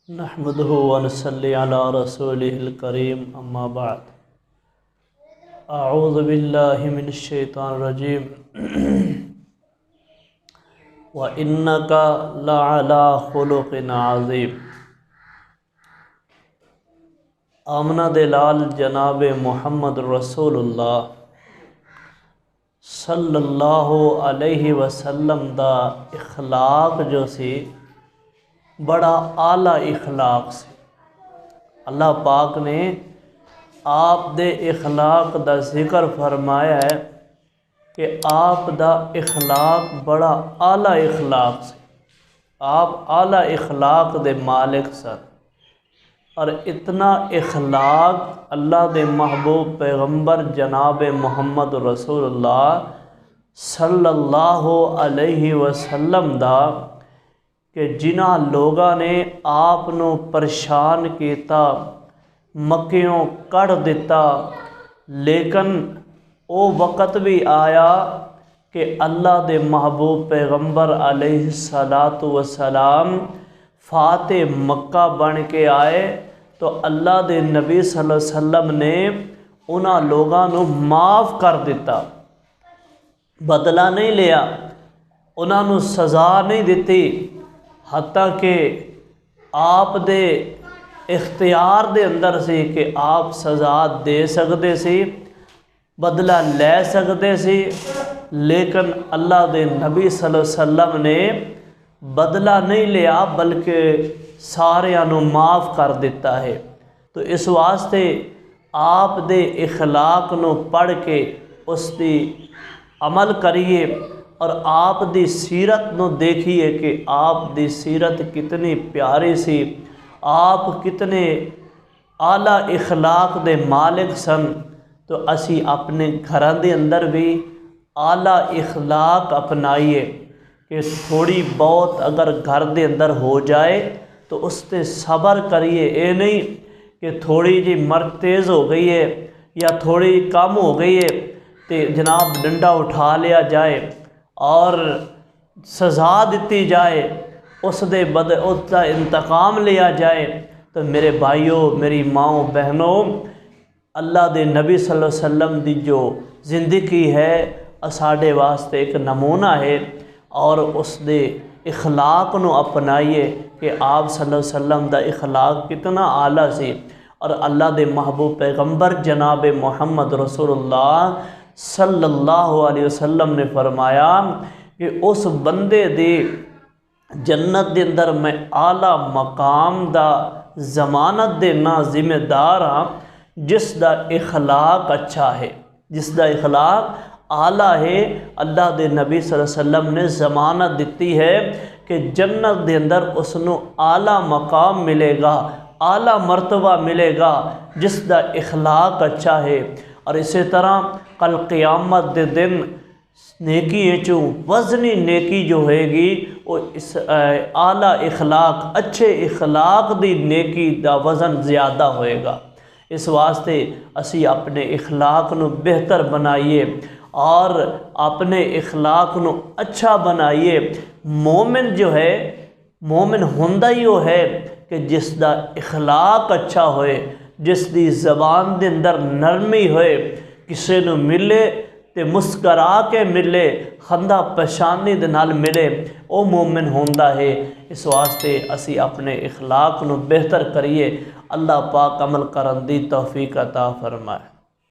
नहमदुहु व नसल्ली अला रसूलिहिल करीम अम्मा बाद। अऊज़ु बिल्लाहि मिनश शैतानिर रजीम। व इन्नका लअला खुलुक़िन अज़ीम। आमना दे लाल जनाब मुहम्मद रसूलुल्लाह सल्लल्लाहु अलैहि वसल्लम दा इखलाक जो सी बड़ा आला इखलाक से। अल्लाह पाक ने आप दे इखलाक दा जिक्र फरमाया है कि आप दा इखलाक बड़ा आला इखलाक से। आप आला इखलाक दे मालिक सन और इतना इखलाक अल्लाह दे महबूब पैगंबर जनाब मुहम्मद रसूलुल्लाह सल्लल्लाहु अलैहि वसल्लम दा कि जिन्हां लोगों ने आप नूं परेशान किया, मक्कियों कढ़ दिता, लेकिन वो वक़्त भी आया कि अल्लाह दे महबूब पैगंबर अलैहिस्सलातु वस्सलाम फातिह मक्का बन के आए तो अल्लाह दे नबी सल्लल्लाहु अलैहि वसल्लम ने उन्हां लोगों नूं माफ़ कर दिता, बदला नहीं लिया, उन्हां नूं सज़ा नहीं दिती। हत्ता कि आप दे इख्तियार दे अंदर सी कि आप सज़ा दे सकते सी, बदला ले सकते सी, लेकिन अल्लाह दे नबी सल्लल्लाहु अलैहि वसल्लम ने बदला नहीं लिया बल्कि सारियां नूं माफ़ कर दिता है। तो इस वास्ते आप दे इखलाक नूं पढ़ के उसकी अमल करिए और आप दी सीरत नूं देखिए कि आप दी सीरत कितनी प्यारी सी, आप कितने आला इखलाक दे मालिक सन। तो असी अपने घरां दे अंदर भी आला इखलाक अपनाइए कि थोड़ी बहुत अगर घर दे अंदर हो जाए तो उस पर सब्र करिए। ये नहीं कि थोड़ी जी मर्द तेज़ हो गई है या थोड़ी कम हो गई है तो जनाब डंडा उठा लिया जाए और सज़ा दी जाए, उसका इंतकाम लिया जाए। तो मेरे भाइयों, मेरी माओ बहनों, अल्लाह दे नबी सल्लल्लाहु अलैहि वसल्लम दी जो ज़िंदगी है साढ़े वास्ते एक नमूना है और उस दे इखलाक नूं अपनाइए कि आप सल्लल्लाहु अलैहि वसल्लम दा इखलाक कितना आला सी। और अल्लाह दे महबूब पैगंबर जनाब मुहम्मद रसूलुल्लाह सल्लल्लाहु अलैहि वसल्लम ने फरमाया कि उस बंदे दे जन्नत दे अंदर मैं आला मकाम दा ज़मानत देना जिम्मेदार हाँ जिस दा इखलाक अच्छा है, जिस दा इखलाक आला है। अल्लाह दे नबी सल्लल्लाहु अलैहि वसल्लम ने ज़मानत दी है कि जन्नत दे अंदर उसनों आला मकाम मिलेगा, आला मर्तबा मिलेगा जिस दा इखलाक अच्छा है। और इसी तरह कल क़यामत दे दिन नेकी चों वज़नी नेकी जो होएगी वो इस आला इखलाक, अच्छे इखलाक दी नेकी दा वज़न ज़्यादा होएगा। इस वास्ते असी अपने इखलाक नूं बेहतर बनाइए और अपने इखलाक नूं अच्छा बनाइए। मोमिन जो है, मोमिन हुंदा ही वो है कि जिस दा इखलाक अच्छा होए, जिस दी ज़बान दे अंदर नरमी होए, किसी नूं मिले तो मुस्करा के मिले, खंदा परेशानी दे नाल मिले, वो मोमिन होंदा है। इस वास्ते असी अपने इखलाक नूं बेहतर करिए। अल्लाह पाक अमल करन दी तौफीक अता फरमाए।